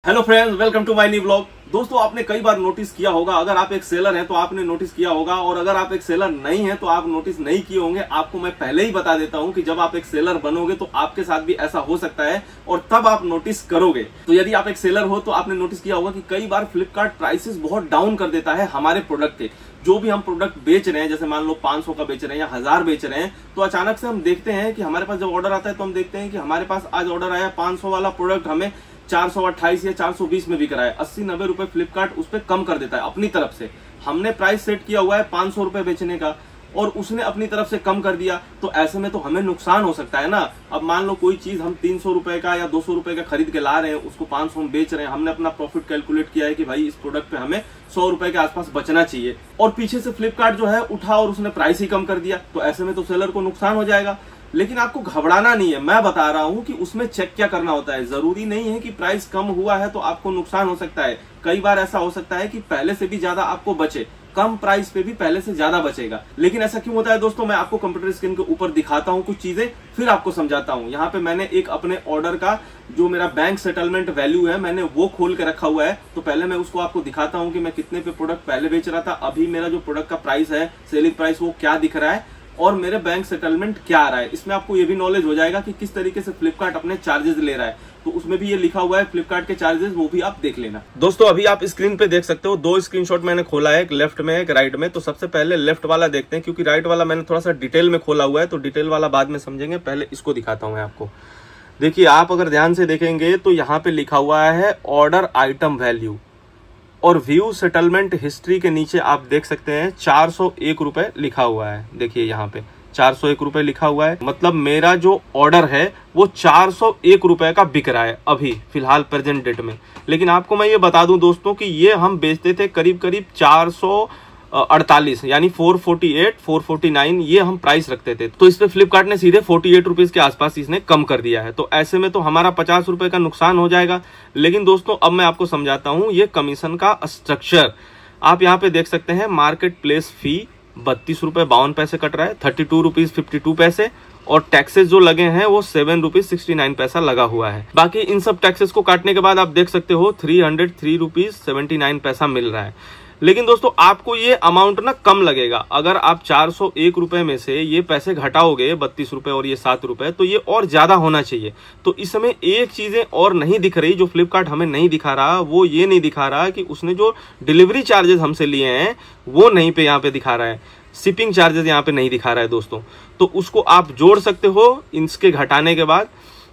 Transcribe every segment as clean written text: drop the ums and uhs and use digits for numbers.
Hello friends, welcome to my new vlog. दोस्तों, आपने कई बार नोटिस किया होगा, अगर आप एक सेलर हैं तो आपने नोटिस किया होगा, और अगर आप एक सेलर नहीं हैं तो आप नोटिस नहीं किए होंगे। आपको मैं पहले ही बता देता हूं कि जब आप एक सेलर बनोगे तो आपके साथ भी ऐसा हो सकता है और तब आप नोटिस करोगे। तो यदि आप एक सेलर हो तो आपने नोटिस किया होगा कि कई बार फ्लिपकार्ट प्राइसेस बहुत डाउन कर देता है हमारे प्रोडक्ट के। जो भी हम प्रोडक्ट बेच रहे हैं, जैसे मान लो 500 का बेच रहे हैं या 1000 बेच रहे हैं, तो अचानक से हम देखते हैं कि हमारे पास जब ऑर्डर आता है तो हम देखते हैं कि हमारे पास आज ऑर्डर आया 500 वाला प्रोडक्ट हमें 428 या 420 में बिक रहा है। 80-90 रुपए फ्लिपकार्ट उस पर कम कर देता है अपनी तरफ से। हमने प्राइस सेट किया हुआ है 500 रुपए बेचने का और उसने अपनी तरफ से कम कर दिया, तो ऐसे में तो हमें नुकसान हो सकता है ना। अब मान लो कोई चीज हम 300 रुपए का या 200 रुपए का खरीद के ला रहे हैं, उसको 500 में बेच रहे हैं, हमने अपना प्रॉफिट कैलकुलेट किया है कि भाई इस प्रोडक्ट पे हमें 100 रुपए के आसपास बचना चाहिए, और पीछे से फ्लिपकार्ट जो है उठा और उसने प्राइस ही कम कर दिया, तो ऐसे में तो सेलर को नुकसान हो जाएगा। लेकिन आपको घबराना नहीं है, मैं बता रहा हूं कि उसमें चेक क्या करना होता है। जरूरी नहीं है कि प्राइस कम हुआ है तो आपको नुकसान हो सकता है। कई बार ऐसा हो सकता है कि पहले से भी ज्यादा आपको बचे, कम प्राइस पे भी पहले से ज्यादा बचेगा। लेकिन ऐसा क्यों होता है दोस्तों, मैं आपको कंप्यूटर स्क्रीन के ऊपर दिखाता हूं कुछ चीजें, फिर आपको समझाता हूं। यहाँ पे मैंने एक अपने ऑर्डर का जो मेरा बैंक सेटलमेंट वैल्यू है, मैंने वो खोल के रखा हुआ है। तो पहले मैं उसको आपको दिखाता हूं कि मैं कितने पे प्रोडक्ट पहले बेच रहा था, अभी मेरा जो प्रोडक्ट का प्राइस है, सेलिंग प्राइस, वो क्या दिख रहा है और मेरे बैंक सेटलमेंट क्या आ रहा है। इसमें आपको ये भी नॉलेज हो जाएगा कि किस तरीके से फ्लिपकार्ट अपने चार्जेस ले रहा है। तो उसमें भी ये लिखा हुआ है फ्लिपकार्ट के चार्जेस, वो भी आप देख लेना। दोस्तों, अभी आप स्क्रीन पे देख सकते हो, 2 स्क्रीनशॉट मैंने खोला है, एक लेफ्ट में एक राइट में। तो सबसे पहले लेफ्ट वाला देखते हैं, क्योंकि राइट वाला मैंने थोड़ा सा डिटेल में खोला हुआ है, तो डिटेल वाला बाद में समझेंगे। पहले इसको दिखाता हूं मैं आपको। देखिए, आप अगर ध्यान से देखेंगे तो यहाँ पे लिखा हुआ है ऑर्डर आइटम वैल्यू, और व्यू सेटलमेंट हिस्ट्री के नीचे आप देख सकते हैं 401 रुपए लिखा हुआ है। देखिए यहाँ पे 401 रुपए लिखा हुआ है, मतलब मेरा जो ऑर्डर है वो 401 रुपए का बिक रहा है अभी फिलहाल प्रेजेंट डेट में। लेकिन आपको मैं ये बता दूं दोस्तों कि ये हम बेचते थे करीब करीब 448 यानी 448, 449 ये हम प्राइस रखते थे। तो इस पे फ्लिपकार्ट ने सीधे 48 रुपीज के आसपास इसने कम कर दिया है। तो ऐसे में तो हमारा 50 रुपए का नुकसान हो जाएगा। लेकिन दोस्तों, अब मैं आपको समझाता हूं ये कमीशन का स्ट्रक्चर। आप यहाँ पे देख सकते हैं मार्केट प्लेस फी 32 रुपए 52 पैसे कट रहा है, 32 रुपीज 52 पैसे, और टैक्सेस जो लगे हैं वो 7 रुपीज 69 पैसा लगा हुआ है। बाकी इन सब टैक्सेस को काटने के बाद आप देख सकते हो 303 रुपीज 79 पैसा मिल रहा है। लेकिन दोस्तों, आपको ये अमाउंट ना कम लगेगा। अगर आप 401 रुपए में से ये पैसे घटाओगे, 32 रुपए और ये 7 रुपए, तो ये और ज्यादा होना चाहिए। तो इस समय एक चीजें और नहीं दिख रही, जो फ्लिपकार्ट हमें नहीं दिखा रहा, वो ये नहीं दिखा रहा कि उसने जो डिलीवरी चार्जेस हमसे लिए हैं वो नहीं पे यहाँ पे दिखा रहा है, शिपिंग चार्जेस यहाँ पे नहीं दिखा रहा है दोस्तों। तो उसको आप जोड़ सकते हो इसके घटाने के बाद।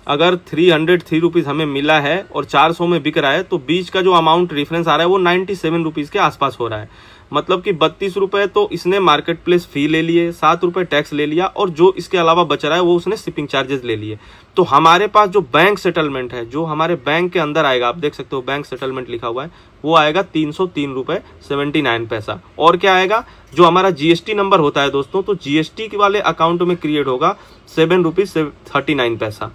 अगर 303 रुपीज हमें मिला है और 400 में बिक रहा है, तो बीच का जो अमाउंट डिफरेंस आ रहा है वो 97 रुपीज के आसपास हो रहा है। मतलब कि 32 रुपए तो इसने मार्केट प्लेस फी ले लिए, 7 रुपए टैक्स ले लिया, और जो इसके अलावा बच रहा है वो उसने शिपिंग चार्जेस ले लिए। तो हमारे पास जो बैंक सेटलमेंट है, जो हमारे बैंक के अंदर आएगा, आप देख सकते हो बैंक सेटलमेंट लिखा हुआ है, वो आएगा 303 रुपए 79 पैसा। और क्या आएगा, जो हमारा जीएसटी नंबर होता है दोस्तों, तो जीएसटी वाले अकाउंट में क्रिएट होगा 7 रुपीज 39 पैसा।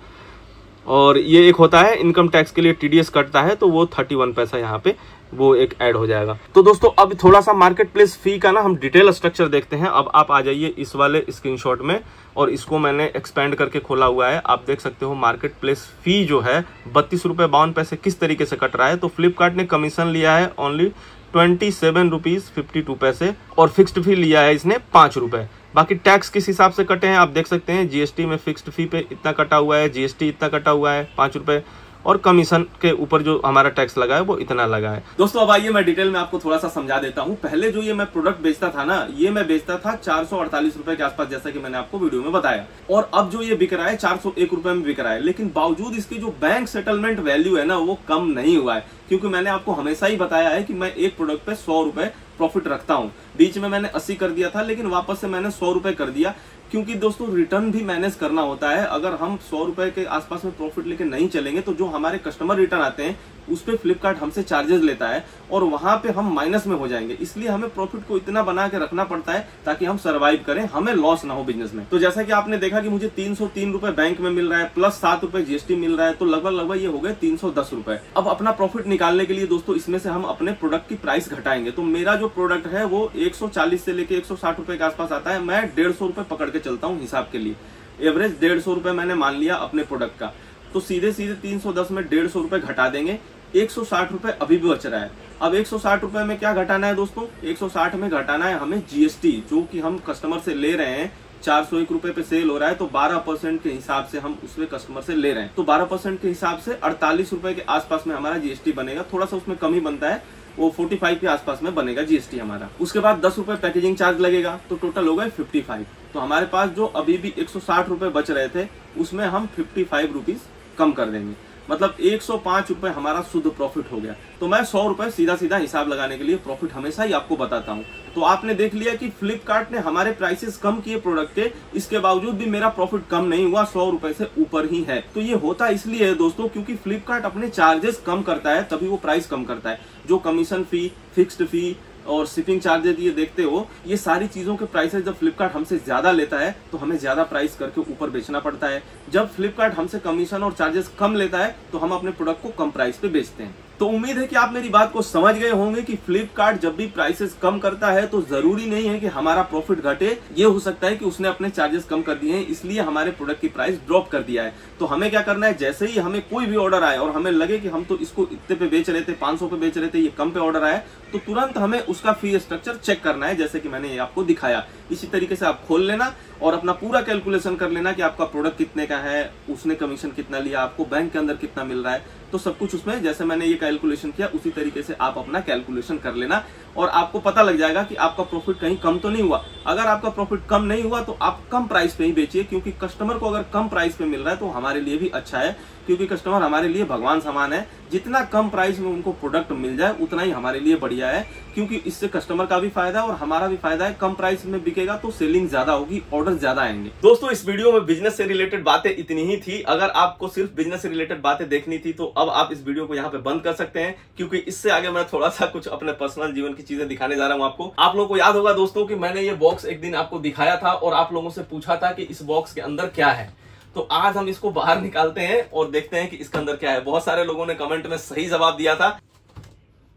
और ये एक होता है इनकम टैक्स के लिए टीडीएस कटता है, तो वो 31 पैसा यहाँ पे वो एक ऐड हो जाएगा। तो दोस्तों, अब थोड़ा सा मार्केट प्लेस फी का ना हम डिटेल स्ट्रक्चर देखते हैं। अब आप आ जाइए इस वाले स्क्रीनशॉट में, और इसको मैंने एक्सपेंड करके खोला हुआ है। आप देख सकते हो मार्केट प्लेस फी जो है 32 रुपए 52 पैसे किस तरीके से कट रहा है। तो फ्लिपकार्ट ने कमीशन लिया है ओनली 27 रुपीज 52 पैसे, और फिक्स्ड फी लिया है इसने 5 रुपए। बाकी टैक्स किस हिसाब से कटे हैं आप देख सकते हैं। जीएसटी में फिक्स्ड फी पे इतना कटा हुआ है, जीएसटी इतना कटा हुआ है 5 रुपए, और कमीशन के ऊपर जो हमारा टैक्स लगा है वो इतना लगा है। दोस्तों, अब आइए मैं डिटेल में आपको थोड़ा सा समझा देता हूं। पहले जो ये मैं प्रोडक्ट बेचता था ना, ये मैं बेचता था 448 रुपए के आसपास, जैसा कि मैंने आपको वीडियो में बताया, और अब जो ये बिक रहा है 401 रुपए में बिक रहा है। लेकिन बावजूद इसकी जो बैंक सेटलमेंट वैल्यू है ना, वो कम नहीं हुआ है, क्योंकि मैंने आपको हमेशा ही बताया है कि मैं एक प्रोडक्ट पे 100 रुपए प्रॉफिट रखता हूं। बीच में मैंने 80 कर दिया था, लेकिन वापस से मैंने 100 रुपए कर दिया, क्योंकि दोस्तों रिटर्न भी मैनेज करना होता है। अगर हम 100 रुपए के आसपास में प्रॉफिट लेके नहीं चलेंगे, तो जो हमारे कस्टमर रिटर्न आते हैं उस पे फ्लिपकार्ट हमसे चार्जेस लेता है, और वहां पे हम माइनस में हो जाएंगे। इसलिए हमें प्रॉफिट को इतना बना के रखना पड़ता है ताकि हम सर्वाइव करें, हमें लॉस ना हो बिजनेस में। तो जैसा कि आपने देखा कि मुझे 303 रुपए बैंक में मिल रहा है, प्लस 7 रुपए जीएसटी मिल रहा है, तो लगभग ये हो गए 310 रुपए। अब अपना प्रॉफिट निकालने के लिए दोस्तों, इसमें से हम अपने प्रोडक्ट की प्राइस घटाएंगे। तो मेरा जो प्रोडक्ट है वो 140 से लेके 160 रुपए के आसपास आता है। मैं 150 रुपए पकड़ के चलता हूँ हिसाब के लिए, एवरेज 150 रुपए मैंने मान लिया अपने प्रोडक्ट का। तो सीधे 310 में 150 रुपए घटा देंगे, 160 रुपए अभी भी बच रहा है। अब 160 रुपए में क्या घटाना है दोस्तों, 160 में घटाना है हमें जीएसटी, जो कि हम कस्टमर से ले रहे हैं। 401 रुपए पे सेल हो रहा है, तो 12% के हिसाब से हम उसमें कस्टमर से ले रहे हैं, तो 12% के हिसाब से 48 रुपए के आसपास में हमारा जीएसटी बनेगा। थोड़ा सा उसमें कम ही बनता है, वो 45 के आसपास में बनेगा जीएसटी हमारा। उसके बाद 10 रुपए पैकेजिंग चार्ज लगेगा, तो टोटल हो गए 55। तो हमारे पास जो अभी भी 160 रुपए बच रहे थे, उसमें हम 55 रुपीज कम कर देंगे, मतलब 105 रुपए हमारा शुद्ध प्रॉफिट हो गया। तो मैं 100 रुपए सीधा सीधा हिसाब लगाने के लिए प्रॉफिट हमेशा ही आपको बताता हूं। तो आपने देख लिया कि फ्लिपकार्ट ने हमारे प्राइसेस कम किए प्रोडक्ट के, इसके बावजूद भी मेरा प्रॉफिट कम नहीं हुआ, 100 रुपए से ऊपर ही है। तो ये होता इसलिए है दोस्तों, क्योंकि फ्लिपकार्ट अपने चार्जेस कम करता है, तभी वो प्राइस कम करता है। जो कमीशन फी, फिक्स्ड फी और शिपिंग चार्जेस ये देखते हो, ये सारी चीजों के प्राइसेस जब फ्लिपकार्ट हमसे ज्यादा लेता है तो हमें ज्यादा प्राइस करके ऊपर बेचना पड़ता है। जब फ्लिपकार्ट हमसे कमीशन और चार्जेस कम लेता है तो हम अपने प्रोडक्ट को कम प्राइस पे बेचते हैं। तो उम्मीद है कि आप मेरी बात को समझ गए होंगे कि फ्लिपकार्ट जब भी प्राइसेस कम करता है तो जरूरी नहीं है कि हमारा प्रॉफिट घटे। ये हो सकता है कि उसने अपने चार्जेस कम कर दिए हैं, इसलिए हमारे प्रोडक्ट की प्राइस ड्रॉप कर दिया है। तो हमें क्या करना है, जैसे ही हमें कोई भी ऑर्डर आए और हमें लगे कि हम तो इसको इतने पे बेच रहे थे, 500 पे बेच रहे थे, ये कम पे ऑर्डर आया, तो तुरंत हमें उसका फी स्ट्रक्चर चेक करना है, जैसे कि मैंने ये आपको दिखाया। इसी तरीके से आप खोल लेना और अपना पूरा कैलकुलेशन कर लेना कि आपका प्रोडक्ट कितने का है, उसने कमीशन कितना लिया, आपको बैंक के अंदर कितना मिल रहा है। तो सब कुछ उसमें, जैसे मैंने ये कैलकुलेशन किया उसी तरीके से आप अपना कैलकुलेशन कर लेना और आपको पता लग जाएगा कि आपका प्रॉफिट कहीं कम तो नहीं हुआ। अगर आपका प्रॉफिट कम नहीं हुआ तो आप कम प्राइस पे ही बेचिए, क्योंकि कस्टमर को अगर कम प्राइस पे मिल रहा है तो हमारे लिए भी अच्छा है, क्योंकि कस्टमर हमारे लिए भगवान समान है। जितना कम प्राइस में उनको प्रोडक्ट मिल जाए उतना ही हमारे लिए बढ़िया है, क्योंकि इससे कस्टमर का भी फायदा है और हमारा भी फायदा है। कम प्राइस में बिकेगा तो सेलिंग ज्यादा होगी, ऑर्डर ज्यादा आएंगे। दोस्तों, इस वीडियो में बिजनेस से रिलेटेड बातें इतनी ही थी। अगर आपको सिर्फ बिजनेस से रिलेटेड बातें देखनी थी तो अब आप इस वीडियो को यहाँ पे बंद कर सकते हैं, क्योंकि इससे आगे मैं थोड़ा सा कुछ अपने पर्सनल जीवन की चीजें दिखाने जा रहा हूँ आपको। आप लोगों को याद होगा दोस्तों कि मैंने ये बॉक्स एक दिन आपको दिखाया था और आप लोगों से पूछा था कि इस बॉक्स के अंदर क्या है। तो आज हम इसको बाहर निकालते हैं और देखते हैं कि इसके अंदर क्या है। बहुत सारे लोगों ने कमेंट में सही जवाब दिया था।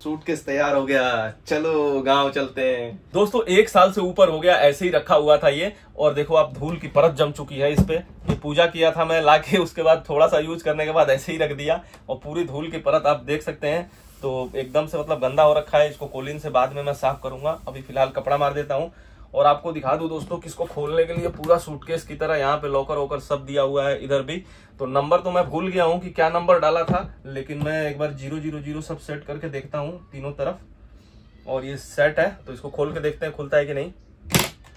सूटकेस तैयार हो गया, चलो गांव चलते हैं। दोस्तों, 1 साल से ऊपर हो गया ऐसे ही रखा हुआ था ये, और देखो आप धूल की परत जम चुकी है इस पे। ये पूजा किया था मैं लाके, उसके बाद थोड़ा सा यूज करने के बाद ऐसे ही रख दिया और पूरी धूल की परत आप देख सकते हैं। तो एकदम से मतलब गंदा हो रखा है। इसको कोलिन से बाद में मैं साफ करूंगा। अभी फिलहाल कपड़ा मार देता हूँ और आपको दिखा दूं दोस्तों कि इसको खोलने के लिए पूरा सूटकेस की तरह यहाँ पे लॉकर वॉकर सब दिया हुआ है, इधर भी। तो नंबर तो मैं भूल गया हूँ कि क्या नंबर डाला था, लेकिन मैं एक बार 000 सब सेट करके देखता हूँ तीनों तरफ, और ये सेट है। तो इसको खोल के देखते हैं खुलता है कि नहीं।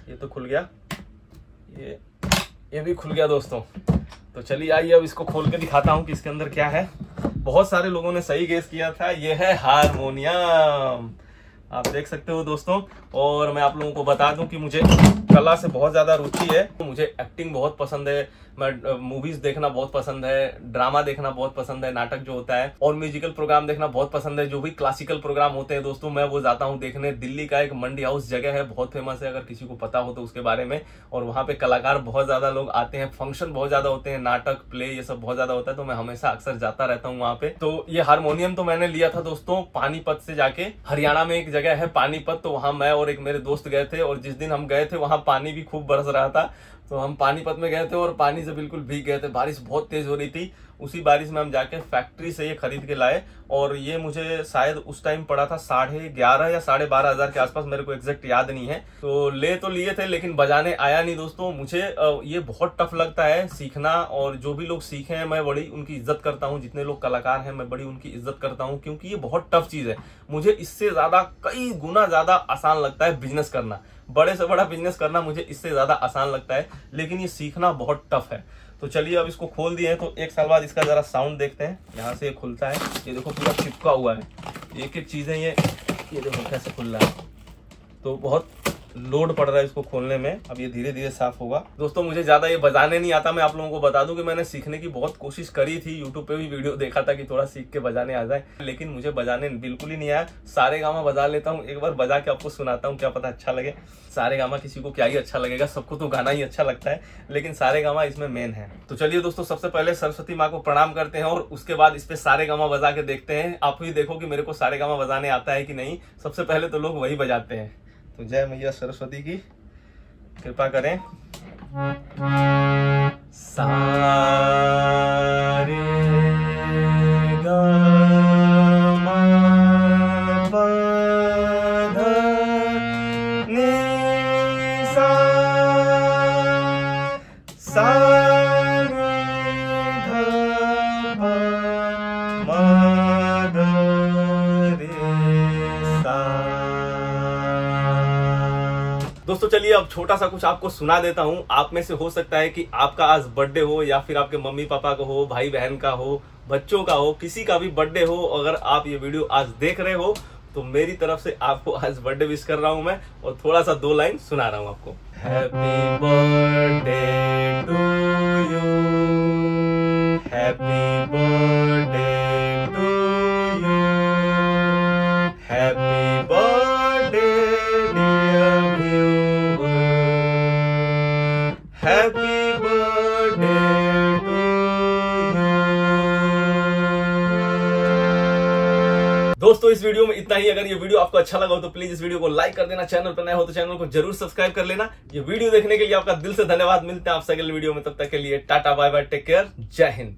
ये तो खुल गया, ये भी खुल गया दोस्तों। तो चलिए आइए अब इसको खोल के दिखाता हूँ कि इसके अंदर क्या है। बहुत सारे लोगों ने सही गेस किया था, ये है हारमोनियम, आप देख सकते हो दोस्तों। और मैं आप लोगों को बता दूं कि मुझे कला से बहुत ज्यादा रुचि है। मुझे एक्टिंग बहुत पसंद है, मैं मूवीज देखना बहुत पसंद है, ड्रामा देखना बहुत पसंद है, नाटक जो होता है, और म्यूजिकल प्रोग्राम देखना बहुत पसंद है। जो भी क्लासिकल प्रोग्राम होते हैं दोस्तों, मैं वो जाता हूँ देखने। दिल्ली का एक मंडी हाउस जगह है, बहुत फेमस है, अगर किसी को पता हो तो उसके बारे में। और वहाँ पे कलाकार बहुत ज्यादा लोग आते हैं, फंक्शन बहुत ज्यादा होते हैं, नाटक प्ले ये सब बहुत ज्यादा होता है। तो मैं हमेशा अक्सर जाता रहता हूँ वहाँ पे। तो ये हारमोनियम तो मैंने लिया था दोस्तों पानीपत से जाके। हरियाणा में एक जगह है पानीपत, तो वहाँ मैं और एक मेरे दोस्त गए थे, और जिस दिन हम गए थे वहाँ पानी भी खूब बरस रहा था। तो हम पानीपत में गए थे और पानी से बिल्कुल भीग गए थे, बारिश बहुत तेज हो रही थी। उसी बारिश में हम जाके फैक्ट्री से ये खरीद के लाए, और ये मुझे शायद उस टाइम पड़ा था 11,500 या 12,500 के आसपास, मेरे को एग्जैक्ट याद नहीं है। तो ले तो लिए थे, लेकिन बजाने आया नहीं दोस्तों। मुझे ये बहुत टफ लगता है सीखना, और जो भी लोग सीखे हैं मैं बड़ी उनकी इज्जत करता हूँ। जितने लोग कलाकार हैं मैं बड़ी उनकी इज्जत करता हूँ, क्योंकि ये बहुत टफ चीज है। मुझे इससे ज्यादा कई गुना ज्यादा आसान लगता है बिजनेस करना। बड़े से बड़ा बिजनेस करना मुझे इससे ज्यादा आसान लगता है, लेकिन ये सीखना बहुत टफ है। तो चलिए अब इसको खोल दिए हैं, तो 1 साल बाद इसका जरा साउंड देखते हैं। यहाँ से ये खुलता है, ये देखो पूरा चिपका हुआ है, एक एक चीजें ये देखो कैसे खुल रहा है। तो बहुत लोड पड़ रहा है इसको खोलने में। अब ये धीरे धीरे साफ होगा। दोस्तों, मुझे ज्यादा ये बजाने नहीं आता। मैं आप लोगों को बता दूं कि मैंने सीखने की बहुत कोशिश करी थी, यूट्यूब पे भी वीडियो देखा था कि थोड़ा सीख के बजाने आ जाए, लेकिन मुझे बजाने बिल्कुल ही नहीं आया। सारे गामा बजा लेता हूँ, एक बार बजा के आपको सुनाता हूँ, क्या पता अच्छा लगे। सारे गामा किसी को क्या ही अच्छा लगेगा, सबको तो गाना ही अच्छा लगता है, लेकिन सारे गामा इसमें मेन है। तो चलिए दोस्तों, सबसे पहले सरस्वती माँ को प्रणाम करते हैं और उसके बाद इस पे सारे गामा बजा के देखते हैं। आप भी देखो कि मेरे को सारे गामा बजाने आता है कि नहीं। सबसे पहले तो लोग वही बजाते हैं। तो जय मैया सरस्वती की कृपा करें। सारे गा दोस्तों चलिए अब छोटा सा कुछ आपको सुना देता हूँ। आप में से हो सकता है कि आपका आज बर्थडे हो या फिर आपके मम्मी पापा का हो, भाई बहन का हो, बच्चों का हो, किसी का भी बर्थडे हो। अगर आप ये वीडियो आज देख रहे हो तो मेरी तरफ से आपको आज बर्थडे विश कर रहा हूं मैं, और थोड़ा सा 2 लाइन सुना रहा हूं आपको। Happy birthday to you, happy birthday to you, happy birthday dear viewer, happy birthday to you. दोस्तों इस वीडियो में इतना ही। अगर ये वीडियो आपको अच्छा लगा हो तो प्लीज इस वीडियो को लाइक कर देना, चैनल पर नए हो तो चैनल को जरूर सब्सक्राइब कर लेना। ये वीडियो देखने के लिए आपका दिल से धन्यवाद। मिलते हैं आपसे अगले वीडियो में, तब तक के लिए tata bye bye, take care, जय हिंद।